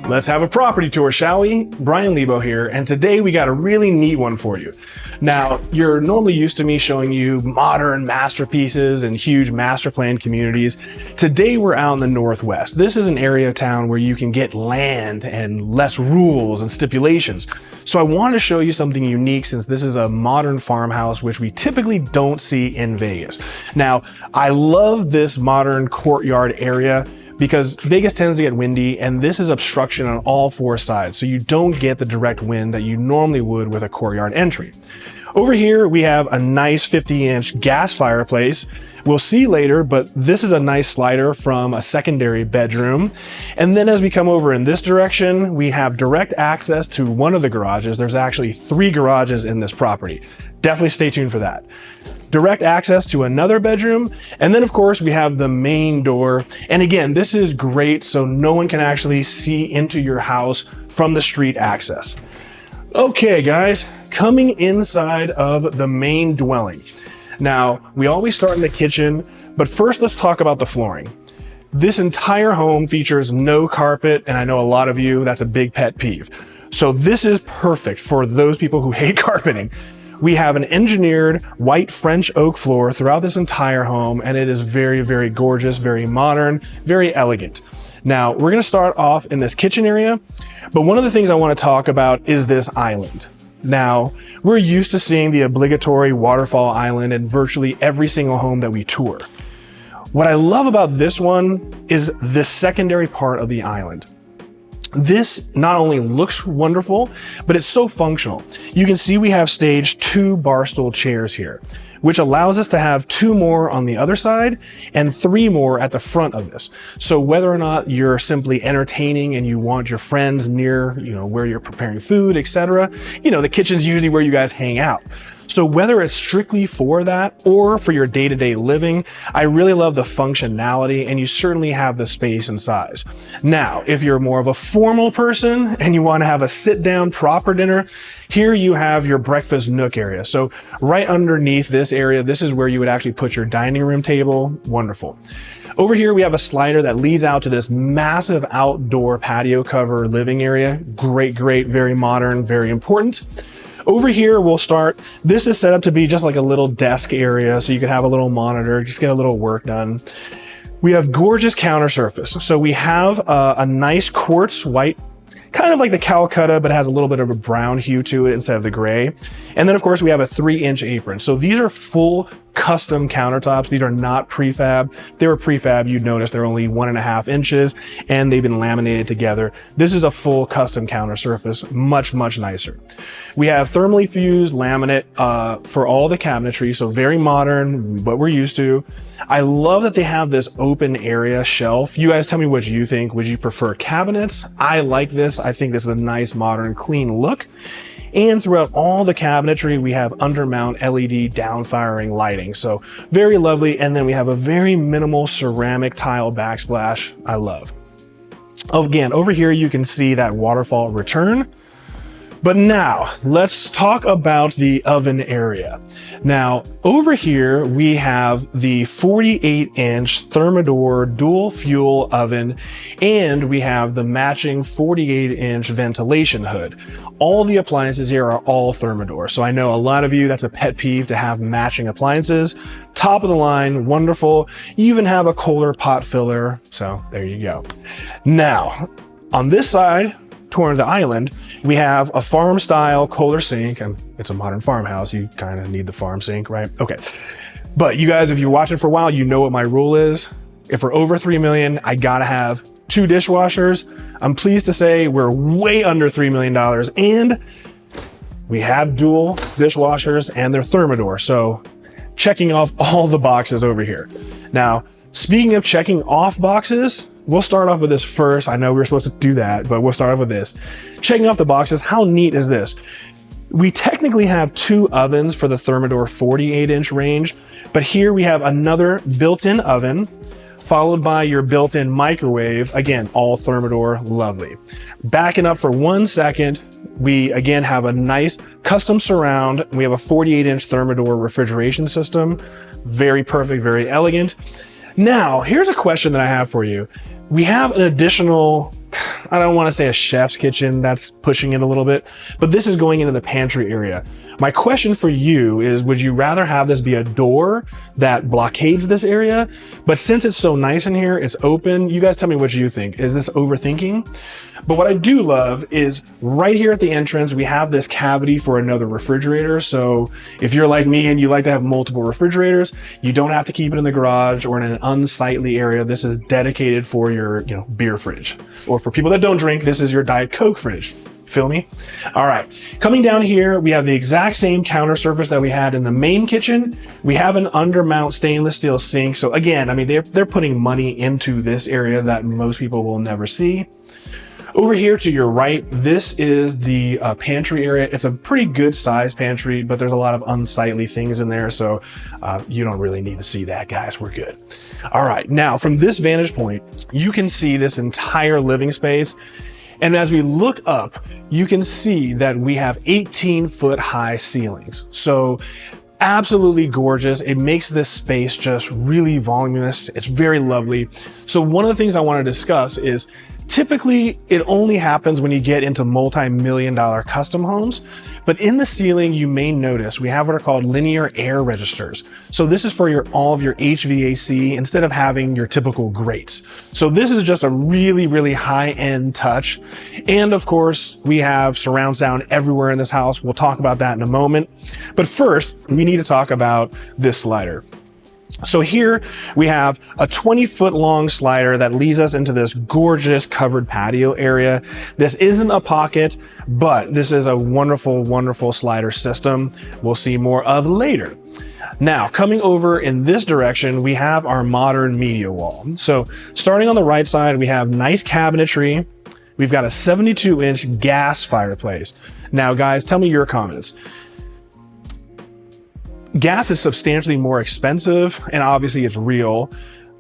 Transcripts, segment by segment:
Let's have a property tour, shall we? Brian Lebo here, and today we got a really neat one for you. Now, you're normally used to me showing you modern masterpieces and huge master plan communities. Today we're out in the Northwest. This is an area of town where you can get land and less rules and stipulations. So I wanted to show you something unique since this is a modern farmhouse, which we typically don't see in Vegas. Now, I love this modern courtyard area because Vegas tends to get windy, and this is obstruction on all four sides, so you don't get the direct wind that you normally would with a courtyard entry. Over here, we have a nice 50-inch gas fireplace. We'll see later, but this is a nice slider from a secondary bedroom. And then as we come over in this direction, we have direct access to one of the garages. There's actually 3 garages in this property. Definitely stay tuned for that. Direct access to another bedroom. And then of course we have the main door. And again, this is great so no one can actually see into your house from the street access. Okay guys, coming inside of the main dwelling. Now, we always start in the kitchen, but first let's talk about the flooring. This entire home features no carpet, and I know a lot of you, that's a big pet peeve. So this is perfect for those people who hate carpeting. We have an engineered white French oak floor throughout this entire home, and it is very, very gorgeous, very modern, very elegant. Now, we're gonna start off in this kitchen area, but one of the things I wanna talk about is this island. Now, we're used to seeing the obligatory waterfall island in virtually every single home that we tour. What I love about this one is the secondary part of the island. This not only looks wonderful, but it's so functional. You can see we have staged 2 bar stool chairs here, which allows us to have 2 more on the other side and 3 more at the front of this. So whether or not you're simply entertaining and you want your friends near, where you're preparing food, etc., the kitchen's usually where you guys hang out. So whether it's strictly for that or for your day-to-day living, I really love the functionality, and you certainly have the space and size. Now, if you're more of a formal person and you want to have a sit-down proper dinner, here you have your breakfast nook area. So right underneath this area, this is where you would actually put your dining room table. Wonderful. Over here, we have a slider that leads out to this massive outdoor patio cover living area. Great, very modern, very important. Over here, we'll start. This is set up to be just like a little desk area, so you could have a little monitor, just get a little work done. We have gorgeous counter surface. So we have a nice quartz white, kind of like the Calcutta, but has a little bit of a brown hue to it instead of the gray. And then of course we have a 3-inch apron. So these are full custom countertops. These are not prefab. If they were prefab, you'd notice they're only 1.5 inches and they've been laminated together. This is a full custom counter surface, much nicer. We have thermally fused laminate for all the cabinetry, so very modern, what we're used to. I love that they have this open area shelf. You guys tell me what you think. Would you prefer cabinets? I like this. I think this is a nice, modern, clean look. And throughout all the cabinetry, we have undermount LED downfiring lighting. So very lovely. And then we have a very minimal ceramic tile backsplash I love. Again, over here, you can see that waterfall return. But now let's talk about the oven area. Now over here we have the 48-inch Thermador dual fuel oven, and we have the matching 48-inch ventilation hood. All the appliances here are all Thermador. So I know a lot of you, that's a pet peeve to have matching appliances. Top of the line, wonderful. You even have a Kohler pot filler. So there you go. Now on this side, toward the island, we have a farm style Kohler sink, and it's a modern farmhouse. You kind of need the farm sink, right? Okay. But you guys, if you're watching for a while, you know what my rule is. If we're over 3 million, I gotta have 2 dishwashers. I'm pleased to say we're way under $3 million, and we have dual dishwashers and they're Thermador. So checking off all the boxes over here. Now, speaking of checking off boxes, we'll start off with this first. I know we were supposed to do that, but we'll start off with this. Checking off the boxes, how neat is this? We technically have 2 ovens for the Thermador 48-inch range, but here we have another built-in oven, followed by your built-in microwave. Again, all Thermador, lovely. Backing up for 1 second, we again have a nice custom surround. We have a 48-inch Thermador refrigeration system. Very perfect, very elegant. Now, here's a question that I have for you. We have an additional, I don't want to say a chef's kitchen, that's pushing it a little bit, but this is going into the pantry area. My question for you is, would you rather have this be a door that blockades this area? But since it's so nice in here, it's open. You guys tell me what you think. Is this overthinking? But what I do love is right here at the entrance, we have this cavity for another refrigerator. So if you're like me and you like to have multiple refrigerators, you don't have to keep it in the garage or in an unsightly area. This is dedicated for your, beer fridge. Or for people that don't drink, this is your Diet Coke fridge. Feel me? All right, coming down here, we have the exact same counter surface that we had in the main kitchen. We have an undermount stainless steel sink. So again, I mean, they're putting money into this area that most people will never see. Over here to your right, this is the pantry area. It's a pretty good sized pantry, but there's a lot of unsightly things in there. So you don't really need to see that, guys. We're good. All right, now from this vantage point, you can see this entire living space. And as we look up, you can see that we have 18-foot high ceilings. So absolutely gorgeous. It makes this space just really voluminous. It's very lovely. So one of the things I want to discuss is typically it only happens when you get into multi-million-dollar custom homes. But in the ceiling, you may notice we have what are called linear air registers. So this is for all of your HVAC instead of having your typical grates. So this is just a really, really high-end touch. And of course, we have surround sound everywhere in this house. We'll talk about that in a moment. But first, we need to talk about this slider. So here we have a 20-foot long slider that leads us into this gorgeous covered patio area. This isn't a pocket, but this is a wonderful, wonderful slider system we'll see more of later. Now, coming over in this direction, we have our modern media wall. So starting on the right side, we have nice cabinetry. We've got a 72-inch gas fireplace. Now, guys, tell me your comments. Gas is substantially more expensive, and obviously it's real,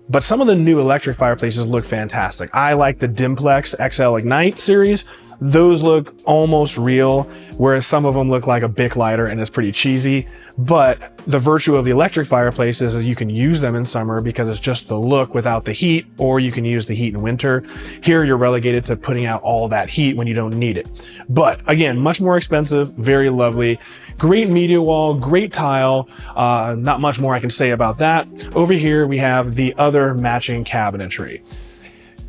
but some of the new electric fireplaces look fantastic. I like the Dimplex XL Ignite series. Those look almost real, whereas some of them look like a Bic lighter and it's pretty cheesy. But the virtue of the electric fireplaces is you can use them in summer because it's just the look without the heat, or you can use the heat in winter. Here you're relegated to putting out all that heat when you don't need it. But again, much more expensive, very lovely. Great media wall, great tile. Not much more I can say about that. Over here we have the other matching cabinetry.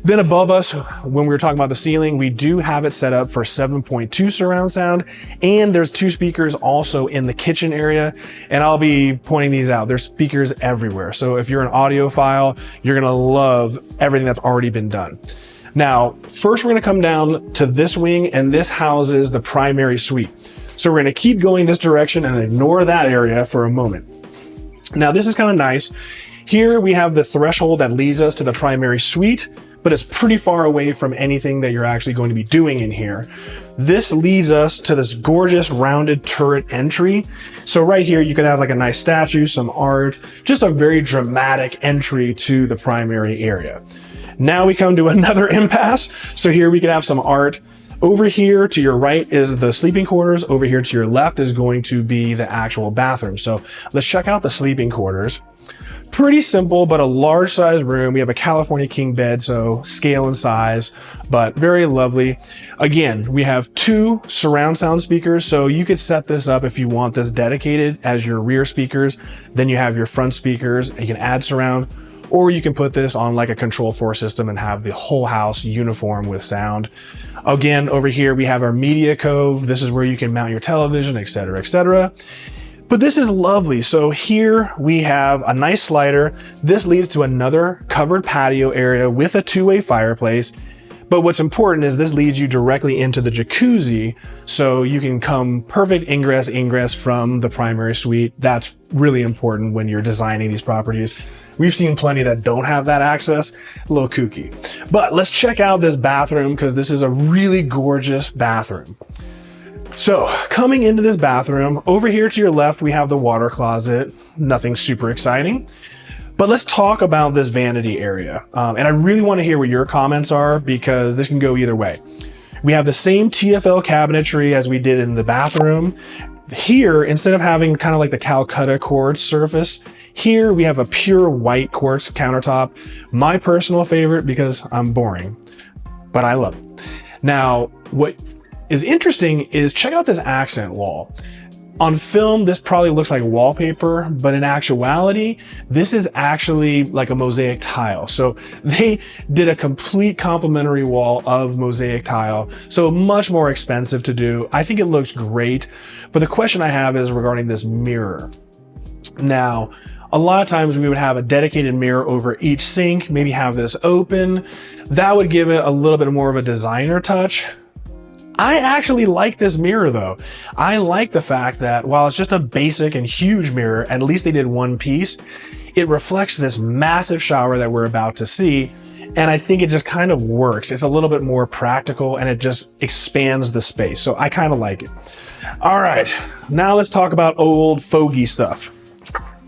Then above us, when we were talking about the ceiling, we do have it set up for 7.2 surround sound, and there's 2 speakers also in the kitchen area, and I'll be pointing these out. There's speakers everywhere. So if you're an audiophile, you're gonna love everything that's already been done. Now, first we're gonna come down to this wing, and this houses the primary suite. So we're gonna keep going this direction and ignore that area for a moment. Now this is kind of nice. Here we have the threshold that leads us to the primary suite, but it's pretty far away from anything that you're actually going to be doing in here. This leads us to this gorgeous rounded turret entry. So right here, you could have like a nice statue, some art, just a very dramatic entry to the primary area. Now we come to another impasse. So here we could have some art. Over here to your right is the sleeping quarters. Over here to your left is going to be the actual bathroom. So let's check out the sleeping quarters. Pretty simple, but a large size room. We have a California king bed, so scale and size, but very lovely. Again, we have 2 surround sound speakers, so you could set this up if you want this dedicated as your rear speakers. Then you have your front speakers, and you can add surround, or you can put this on like a Control 4 system and have the whole house uniform with sound. Again, over here we have our media cove. This is where you can mount your television, etc., etc. But this is lovely. So here we have a nice slider. This leads to another covered patio area with a 2-way fireplace. But what's important is this leads you directly into the jacuzzi, so you can come perfect ingress from the primary suite. That's really important when you're designing these properties. We've seen plenty that don't have that access, a little kooky. But let's check out this bathroom because this is a really gorgeous bathroom. So coming into this bathroom, over here to your left, we have the water closet. Nothing super exciting, but let's talk about this vanity area. And I really want to hear what your comments are because this can go either way. We have the same TFL cabinetry as we did in the bathroom. Here, instead of having kind of like the Calcutta quartz surface, here we have a pure white quartz countertop. My personal favorite because I'm boring, but I love it. Now, what is interesting is check out this accent wall. On film, this probably looks like wallpaper, but in actuality, this is actually like a mosaic tile. So they did a complete complementary wall of mosaic tile. So much more expensive to do. I think it looks great. But the question I have is regarding this mirror. Now, a lot of times we would have a dedicated mirror over each sink, maybe have this open. That would give it a little bit more of a designer touch. I actually like this mirror though. I like the fact that while it's just a basic and huge mirror, at least they did one piece, it reflects this massive shower that we're about to see. And I think it just kind of works. It's a little bit more practical and it just expands the space. So I kind of like it. All right, now let's talk about old fogey stuff.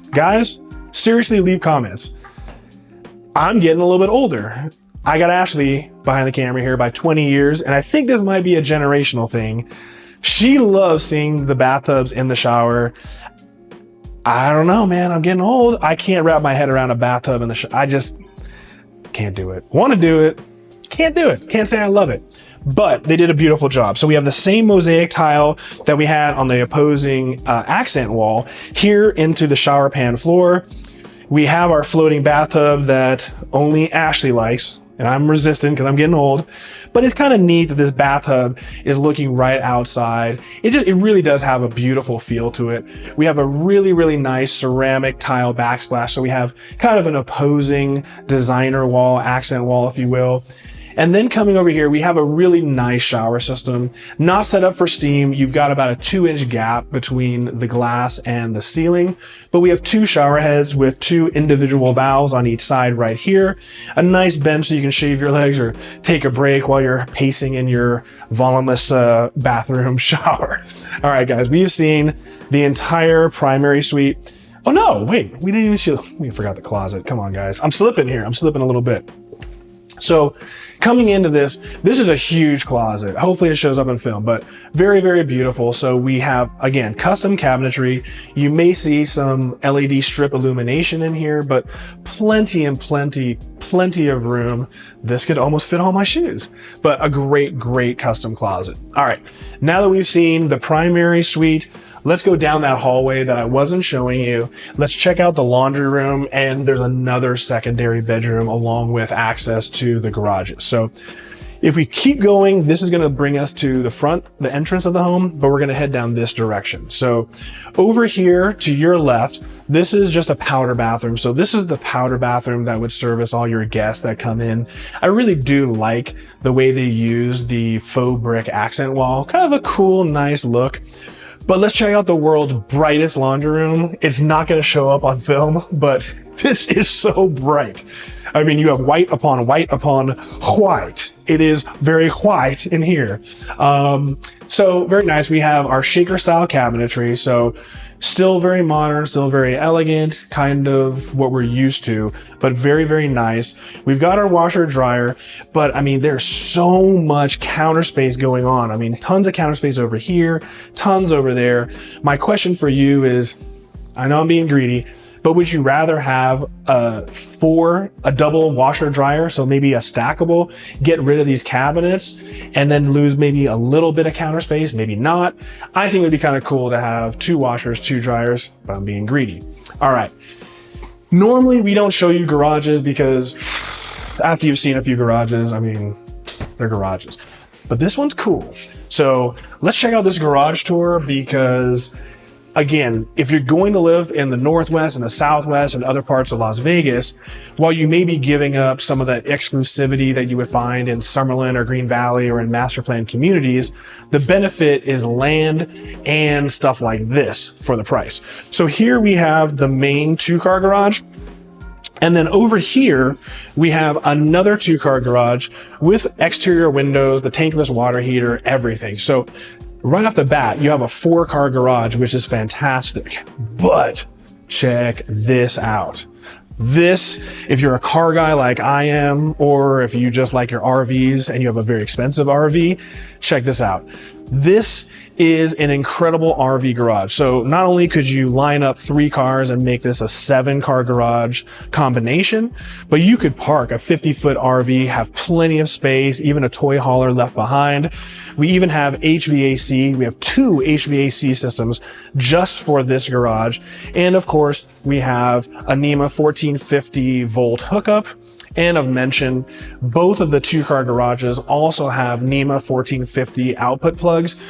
Guys, seriously leave comments. I'm getting a little bit older. I got Ashley behind the camera here by 20 years, and I think this might be a generational thing. She loves seeing the bathtubs in the shower. I don't know, man. I'm getting old. I can't wrap my head around a bathtub in the shower. I just can't do it. Want to do it. Can't do it. Can't say I love it. But they did a beautiful job. So we have the same mosaic tile that we had on the opposing accent wall here into the shower pan floor. We have our floating bathtub that only Ashley likes, and I'm resistant because I'm getting old, but it's kind of neat that this bathtub is looking right outside. It really does have a beautiful feel to it. We have a really, really nice ceramic tile backsplash. So we have kind of an opposing designer wall, accent wall, if you will. And then coming over here, we have a really nice shower system, not set up for steam. You've got about a 2-inch gap between the glass and the ceiling, but we have 2 shower heads with 2 individual valves on each side right here. A nice bench so you can shave your legs or take a break while you're pacing in your voluminous bathroom shower. All right, guys, we've seen the entire primary suite. Oh no, wait, we didn't even see, we forgot the closet. Come on, guys. I'm slipping here. I'm slipping a little bit. So coming into this is a huge closet. Hopefully it shows up in film, but very, very beautiful. So we have, again, custom cabinetry. You may see some LED strip illumination in here, but plenty and plenty of room. This could almost fit all my shoes, but a great, great custom closet. All right, now that we've seen the primary suite, let's go down that hallway that I wasn't showing you. Let's check out the laundry room, and there's another secondary bedroom along with access to the garages. So if we keep going, this is gonna bring us to the front, the entrance of the home, but we're gonna head down this direction. So over here to your left, this is just a powder bathroom. So this is the powder bathroom that would service all your guests that come in. I really do like the way they use the faux brick accent wall. Kind of a cool, nice look. But let's check out the world's brightest laundry room. It's not gonna show up on film, but this is so bright. I mean, you have white upon white upon white. It is very white in here. So very nice. We have our shaker style cabinetry. So still very modern, still very elegant, kind of what we're used to, but very, very nice. We've got our washer dryer, but I mean, there's so much counter space going on. I mean, tons of counter space over here, tons over there. My question for you is, I know I'm being greedy, but would you rather have a double washer dryer, so maybe a stackable, get rid of these cabinets and then lose maybe a little bit of counter space, maybe not? I think it would be kind of cool to have 2 washers, 2 dryers, but I'm being greedy. All right. Normally we don't show you garages because after you've seen a few garages, I mean, they're garages, but this one's cool. So let's check out this garage tour because again, if you're going to live in the Northwest and the Southwest and other parts of Las Vegas, while you may be giving up some of that exclusivity that you would find in Summerlin or Green Valley or in master plan communities, the benefit is land and stuff like this for the price. So here we have the main 2-car garage. And then over here, we have another 2-car garage with exterior windows, the tankless water heater, everything. So right off the bat, you have a 4-car garage, which is fantastic. But check this out. This, if you're a car guy like I am, or if you just like your RVs and you have a very expensive RV, check this out. This is an incredible RV garage. So not only could you line up 3 cars and make this a 7-car garage combination, but you could park a 50-foot RV, have plenty of space, even a toy hauler left behind. We even have HVAC. We have 2 HVAC systems just for this garage. And of course, we have a NEMA 1450 volt hookup. And of mention, both of the 2-car garages also have NEMA 1450 output plugs.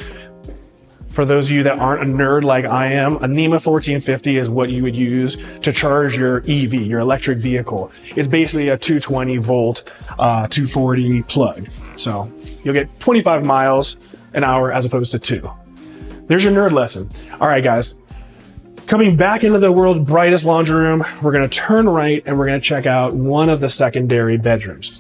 For those of you that aren't a nerd like I am, a NEMA 1450 is what you would use to charge your EV, your electric vehicle. It's basically a 220 volt, 240 plug. So you'll get 25 miles an hour as opposed to 2. There's your nerd lesson. All right, guys. Coming back into the world's brightest laundry room, we're going to turn right and we're going to check out one of the secondary bedrooms.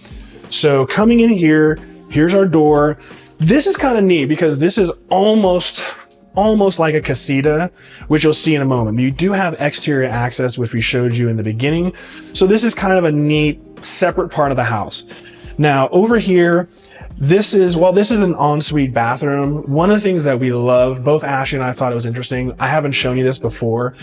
So coming in here, here's our door. This is kind of neat because this is almost like a casita, which you'll see in a moment. You do have exterior access, which we showed you in the beginning. So this is kind of a neat separate part of the house. Now over here, this is an ensuite bathroom. One of the things that we love, both Ashley and I thought it was interesting. I haven't shown you this before.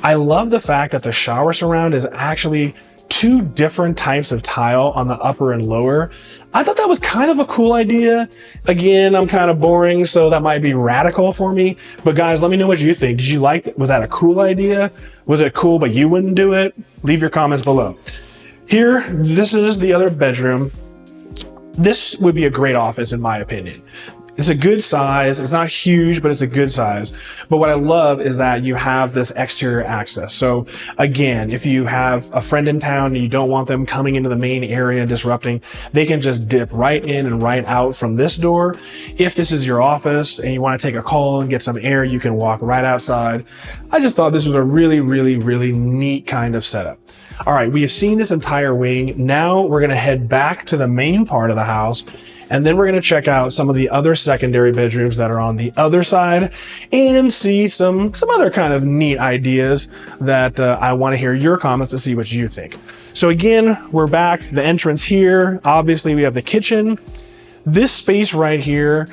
I love the fact that the shower surround is actually 2 different types of tile on the upper and lower. I thought that was kind of a cool idea. Again, I'm kind of boring, so that might be radical for me. But guys, let me know what you think. Did you like it? Was that a cool idea? Was it cool, but you wouldn't do it? Leave your comments below. Here, this is the other bedroom. This would be a great office in my opinion. It's a good size. It's not huge, but it's a good size. But what I love is that you have this exterior access. So again, if you have a friend in town and you don't want them coming into the main area and disrupting, they can just dip right in and right out from this door. If this is your office and you want to take a call and get some air, you can walk right outside. I just thought this was a really, really, really neat kind of setup. All right, we have seen this entire wing. Now we're going to head back to the main part of the house. And then we're going to check out some of the other secondary bedrooms that are on the other side and see some other kind of neat ideas that I want to hear your comments to see what you think. So again, we're back. The entrance here, obviously we have the kitchen. This space right here,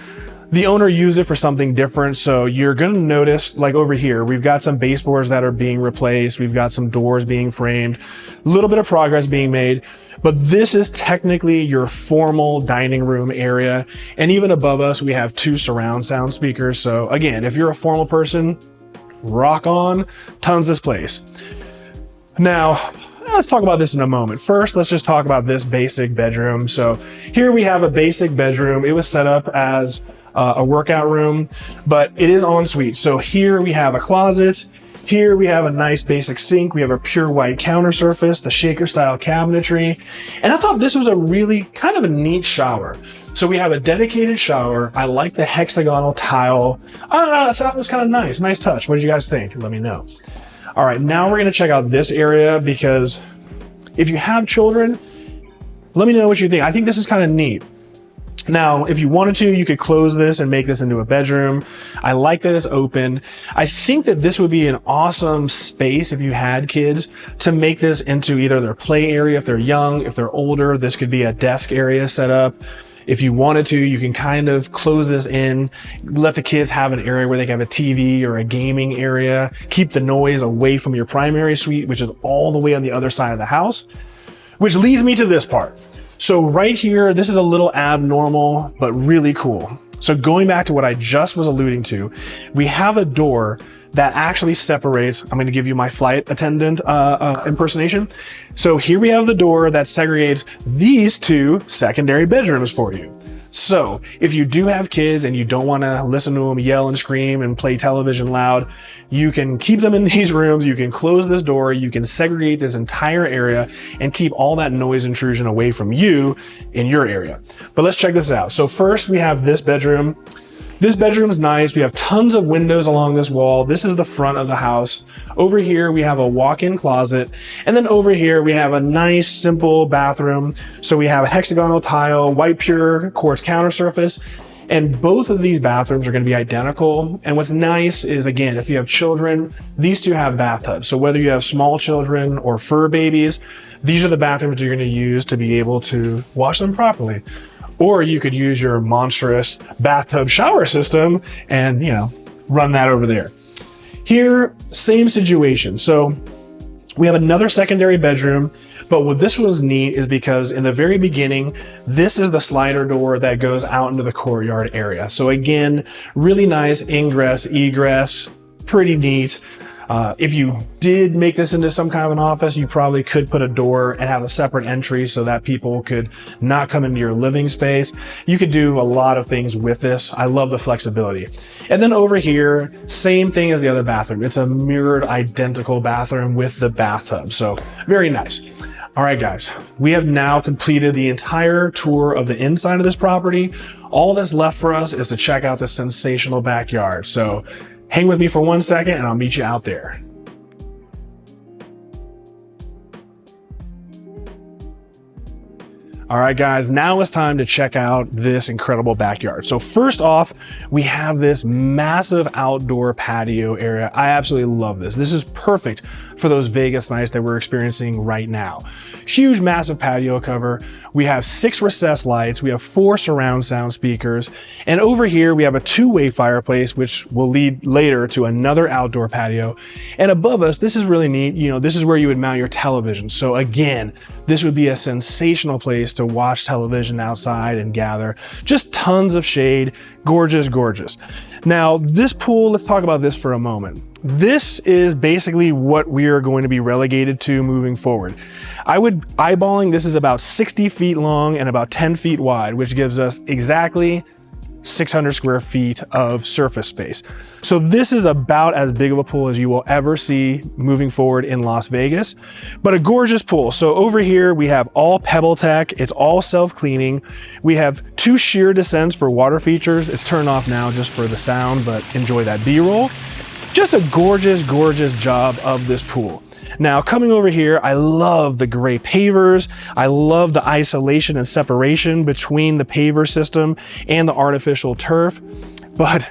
the owner used it for something different. So you're going to notice, like over here, we've got some baseboards that are being replaced. We've got some doors being framed, a little bit of progress being made. But this is technically your formal dining room area. And even above us, we have 2 surround sound speakers. So again, if you're a formal person, rock on, tons this place. Now, let's talk about this in a moment. First, let's just talk about this basic bedroom. So here we have a basic bedroom. It was set up as a workout room, but it is ensuite. So here we have a closet. Here we have a nice basic sink. We have a pure white counter surface, the shaker style cabinetry. And I thought this was a really kind of a neat shower. So we have a dedicated shower. I like the hexagonal tile. I thought it was kind of nice. Nice touch. What did you guys think? Let me know. All right, now we're going to check out this area because if you have children, let me know what you think. I think this is kind of neat. Now, if you wanted to, you could close this and make this into a bedroom. I like that it's open. I think that this would be an awesome space if you had kids to make this into either their play area if they're young, if they're older. This could be a desk area set up. If you wanted to, you can kind of close this in, let the kids have an area where they can have a TV or a gaming area, keep the noise away from your primary suite, which is all the way on the other side of the house, which leads me to this part. So right here, this is a little abnormal, but really cool. So going back to what I just was alluding to, we have a door that actually separates. I'm going to give you my flight attendant impersonation. So here we have the door that segregates these 2 secondary bedrooms for you. So if you do have kids and you don't want to listen to them yell and scream and play television loud, you can keep them in these rooms. You can close this door. You can segregate this entire area and keep all that noise intrusion away from you in your area. But let's check this out. So first we have this bedroom. This bedroom is nice. We have tons of windows along this wall. This is the front of the house. Over here, we have a walk-in closet. And then over here, we have a nice, simple bathroom. So we have a hexagonal tile, white pure quartz counter surface. And both of these bathrooms are going to be identical. And what's nice is, again, if you have children, these two have bathtubs. So whether you have small children or fur babies, these are the bathrooms you're going to use to be able to wash them properly. Or you could use your monstrous bathtub shower system and, run that over there. Here, same situation. So we have another secondary bedroom, but what this was neat is because in the very beginning, this is the slider door that goes out into the courtyard area. So again, really nice ingress, egress, pretty neat. If you did make this into some kind of an office, you probably could put a door and have a separate entry so that people could not come into your living space. You could do a lot of things with this. I love the flexibility. And then over here, same thing as the other bathroom. It's a mirrored identical bathroom with the bathtub. So very nice. All right, guys, we have now completed the entire tour of the inside of this property. All that's left for us is to check out this sensational backyard. So hang with me for 1 second and I'll meet you out there. All right, guys, now it's time to check out this incredible backyard. So first off, we have this massive outdoor patio area. I absolutely love this. This is perfect for those Vegas nights that we're experiencing right now. Huge, massive patio cover. We have 6 recessed lights. We have 4 surround sound speakers. And over here, we have a 2-way fireplace, which will lead later to another outdoor patio. And above us, this is really neat. This is where you would mount your television. So again, this would be a sensational place to watch television outside and gather. Just tons of shade. Gorgeous, gorgeous. Now, this pool, let's talk about this for a moment. This is basically what we are going to be relegated to moving forward. Eyeballing, this is about 60 feet long and about 10 feet wide, which gives us exactly 600 square feet of surface space. So this is about as big of a pool as you will ever see moving forward in Las Vegas, but a gorgeous pool. So over here, we have all Pebble Tech. It's all self-cleaning. We have 2 shear descents for water features. It's turned off now just for the sound, but enjoy that B-roll. Just a gorgeous, gorgeous job of this pool. Now, coming over here, I love the gray pavers. I love the isolation and separation between the paver system and the artificial turf. But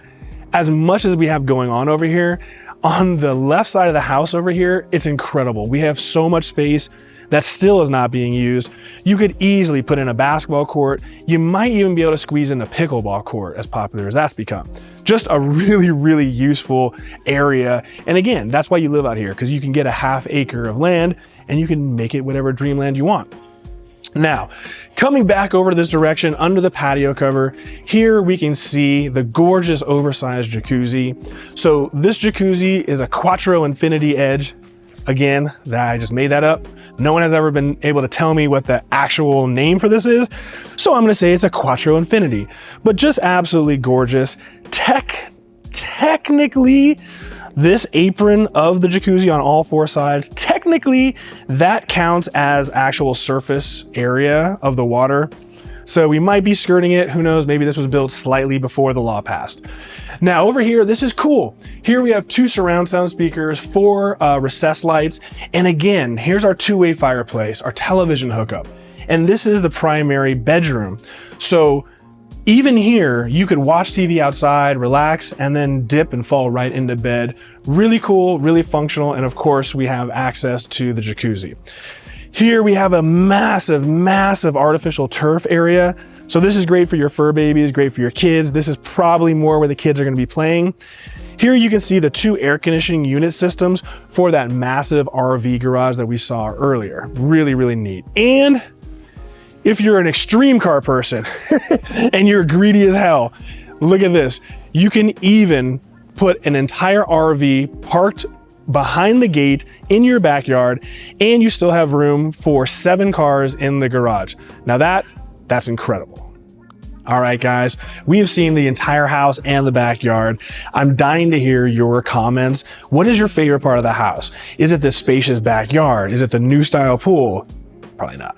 as much as we have going on over here, on the left side of the house over here, it's incredible. We have so much space that still is not being used. You could easily put in a basketball court. You might even be able to squeeze in a pickleball court, as popular as that's become. Just a really, really useful area. And again, that's why you live out here, because you can get a half-acre of land and you can make it whatever dreamland you want. Now, coming back over to this direction under the patio cover, here we can see the gorgeous oversized jacuzzi. So this jacuzzi is a Quattro Infinity Edge. Again, I just made that up. No one has ever been able to tell me what the actual name for this is. So I'm gonna say it's a Quattro Infinity, but just absolutely gorgeous. Technically, this apron of the jacuzzi on all 4 sides, technically that counts as actual surface area of the water. So we might be skirting it. Who knows? Maybe this was built slightly before the law passed. Now over here, this is cool. Here we have 2 surround sound speakers, 4 recessed lights. And again, here's our 2-way fireplace, our television hookup. And this is the primary bedroom. So even here, you could watch TV outside, relax, and then dip and fall right into bed. Really cool, really functional. And of course, we have access to the jacuzzi. Here we have a massive, massive artificial turf area. So this is great for your fur babies, great for your kids. This is probably more where the kids are going to be playing. Here you can see the 2 air conditioning unit systems for that massive RV garage that we saw earlier. Really, really neat. And if you're an extreme car person and you're greedy as hell, look at this. You can even put an entire RV parked behind the gate in your backyard, and you still have room for 7 cars in the garage. Now that's incredible. All right, guys, we have seen the entire house and the backyard. I'm dying to hear your comments. What is your favorite part of the house? Is it the spacious backyard? Is it the new style pool? Probably not.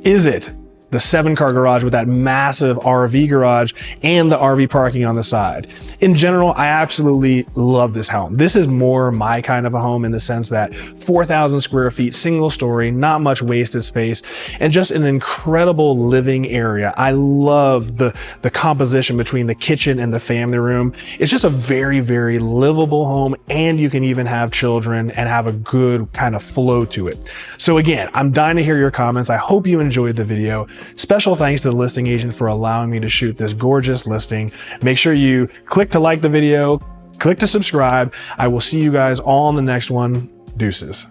Is it the 7-car garage with that massive RV garage and the RV parking on the side. In general, I absolutely love this home. This is more my kind of a home in the sense that 4,000 square feet, single story, not much wasted space, and just an incredible living area. I love the composition between the kitchen and the family room. It's just a very, very livable home, and you can even have children and have a good kind of flow to it. So again, I'm dying to hear your comments. I hope you enjoyed the video. Special thanks to the listing agent for allowing me to shoot this gorgeous listing. Make sure you click to like the video, click to subscribe. I will see you guys all in the next one. Deuces.